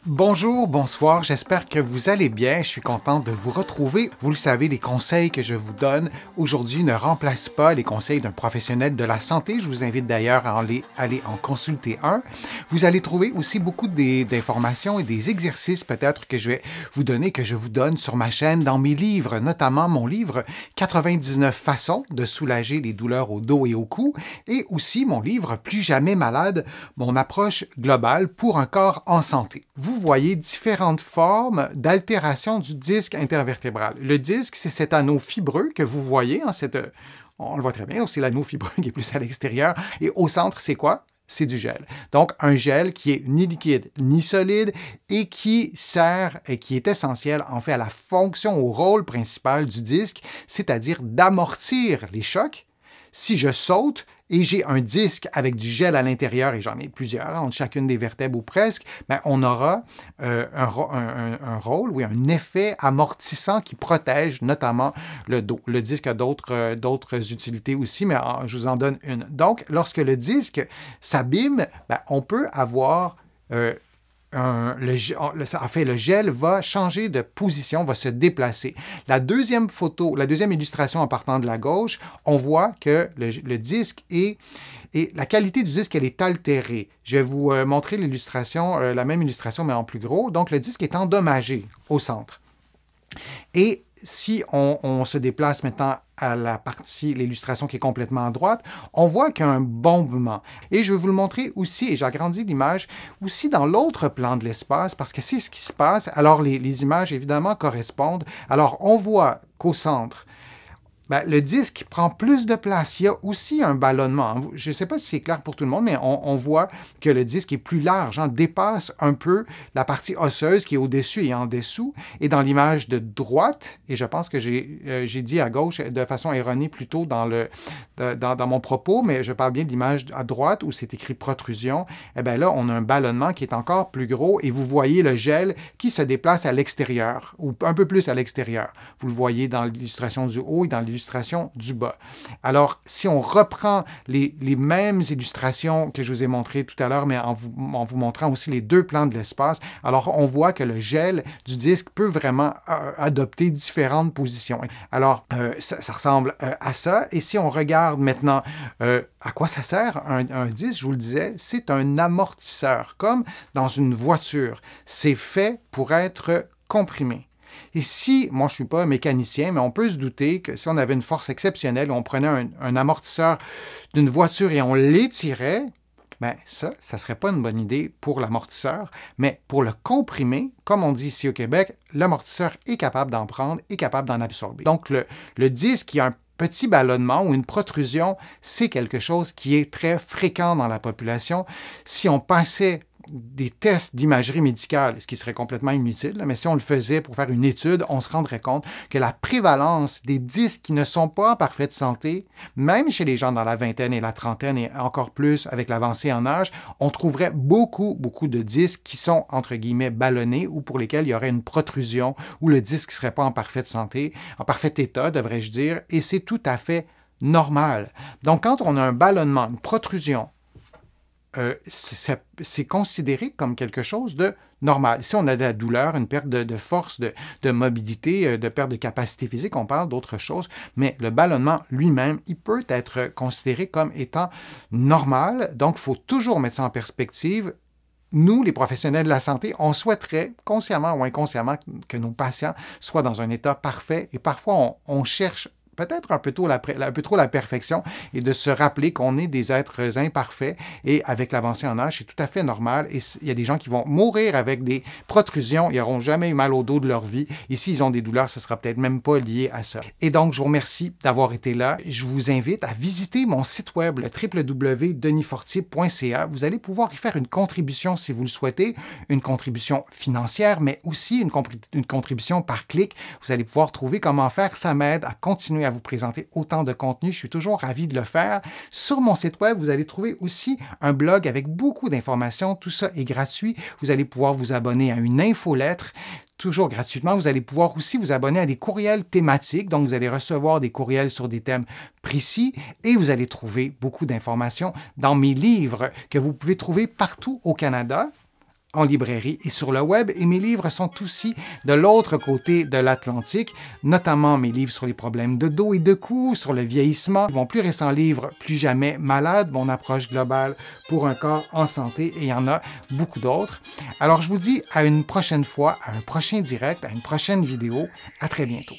Bonjour, bonsoir, j'espère que vous allez bien. Je suis content de vous retrouver. Vous le savez, les conseils que je vous donne aujourd'hui ne remplacent pas les conseils d'un professionnel de la santé. Je vous invite d'ailleurs à aller en consulter un. Vous allez trouver aussi beaucoup d'informations et des exercices peut-être que je vais vous donner, que je vous donne sur ma chaîne, dans mes livres, notamment mon livre 99 façons de soulager les douleurs au dos et au cou, et aussi mon livre Plus jamais malade, mon approche globale pour un corps en santé. Vous voyez différentes formes d'altération du disque intervertébral. Le disque, c'est cet anneau fibreux que vous voyez, on le voit très bien, c'est l'anneau fibreux qui est plus à l'extérieur. Et au centre, c'est quoi? C'est du gel. Donc, un gel qui est ni liquide ni solide et qui sert et qui est essentiel, en fait, à la fonction, au rôle principal du disque, c'est-à-dire d'amortir les chocs. Si je saute et j'ai un disque avec du gel à l'intérieur, et j'en ai plusieurs, entre chacune des vertèbres ou presque, bien, on aura un rôle, oui, un effet amortissant qui protège notamment le dos. Le disque a d'autres utilités aussi, mais je vous en donne une. Donc, lorsque le disque s'abîme, bien, on peut avoir le gel va changer de position, va se déplacer. La deuxième illustration en partant de la gauche, on voit que le disque et la qualité du disque, elle est altérée. Je vais vous montrer l'illustration, la même illustration, mais en plus gros. Donc, le disque est endommagé au centre. Et si on se déplace maintenant à la partie, l'illustration qui est complètement à droite, on voit qu'il y a un bombement. Et je vais vous le montrer aussi, et j'agrandis l'image, aussi dans l'autre plan de l'espace, parce que c'est ce qui se passe. Alors, les images, évidemment, correspondent. Alors, on voit qu'au centre, bien, le disque prend plus de place. Il y a aussi un ballonnement. Je ne sais pas si c'est clair pour tout le monde, mais on voit que le disque est plus large, dépasse un peu la partie osseuse qui est au-dessus et en dessous. Et dans l'image de droite, et je pense que j'ai dit à gauche de façon erronée plutôt dans mon propos, mais je parle bien de l'image à droite où c'est écrit protrusion. Eh bien là, on a un ballonnement qui est encore plus gros et vous voyez le gel qui se déplace à l'extérieur, ou un peu plus à l'extérieur. Vous le voyez dans l'illustration du haut et dans l'illustration du bas. Alors, si on reprend les mêmes illustrations que je vous ai montrées tout à l'heure, mais en vous montrant aussi les deux plans de l'espace, alors on voit que le gel du disque peut vraiment adopter différentes positions. Alors, ça ressemble à ça. Et si on regarde maintenant à quoi ça sert un disque, je vous le disais, c'est un amortisseur, comme dans une voiture. C'est fait pour être comprimé. Et si, moi je ne suis pas mécanicien, mais on peut se douter que si on avait une force exceptionnelle, on prenait un amortisseur d'une voiture et on l'étirait, bien ça ne serait pas une bonne idée pour l'amortisseur, mais pour le comprimer, comme on dit ici au Québec, l'amortisseur est capable d'en prendre, est capable d'en absorber. Donc le disque qui a un petit ballonnement ou une protrusion, c'est quelque chose qui est très fréquent dans la population. Si on passait des tests d'imagerie médicale, ce qui serait complètement inutile, mais si on le faisait pour faire une étude, on se rendrait compte que la prévalence des disques qui ne sont pas en parfaite santé, même chez les gens dans la vingtaine et la trentaine et encore plus avec l'avancée en âge, on trouverait beaucoup de disques qui sont, entre guillemets, ballonnés ou pour lesquels il y aurait une protrusion ou le disque ne serait pas en parfaite santé, en parfait état, devrais-je dire, et c'est tout à fait normal. Donc, quand on a un ballonnement, une protrusion, c'est considéré comme quelque chose de normal. Si on a de la douleur, une perte de force, de mobilité, de perte de capacité physique, on parle d'autre chose, mais le ballonnement lui-même, il peut être considéré comme étant normal. Donc, il faut toujours mettre ça en perspective. Nous, les professionnels de la santé, on souhaiterait, consciemment ou inconsciemment, que nos patients soient dans un état parfait et parfois on cherche peut-être un peu trop la perfection et de se rappeler qu'on est des êtres imparfaits et avec l'avancée en âge, c'est tout à fait normal. Et il y a des gens qui vont mourir avec des protrusions, ils n'auront jamais eu mal au dos de leur vie. Et s'ils ont des douleurs, ce ne sera peut-être même pas lié à ça. Et donc, je vous remercie d'avoir été là. Je vous invite à visiter mon site web, le www.denisfortier.ca. Vous allez pouvoir y faire une contribution si vous le souhaitez, une contribution financière, mais aussi une contribution par clic. Vous allez pouvoir trouver comment faire. Ça m'aide à continuer à vous présenter autant de contenu. Je suis toujours ravi de le faire. Sur mon site web, vous allez trouver aussi un blog avec beaucoup d'informations. Tout ça est gratuit. Vous allez pouvoir vous abonner à une infolettre. Toujours gratuitement, vous allez pouvoir aussi vous abonner à des courriels thématiques. Donc, vous allez recevoir des courriels sur des thèmes précis et vous allez trouver beaucoup d'informations dans mes livres que vous pouvez trouver partout au Canada en librairie et sur le web. Et mes livres sont aussi de l'autre côté de l'Atlantique, notamment mes livres sur les problèmes de dos et de cou, sur le vieillissement. Mon plus récent livre, Plus jamais malade, mon approche globale pour un corps en santé, et il y en a beaucoup d'autres. Alors, je vous dis à une prochaine fois, à un prochain direct, à une prochaine vidéo. À très bientôt.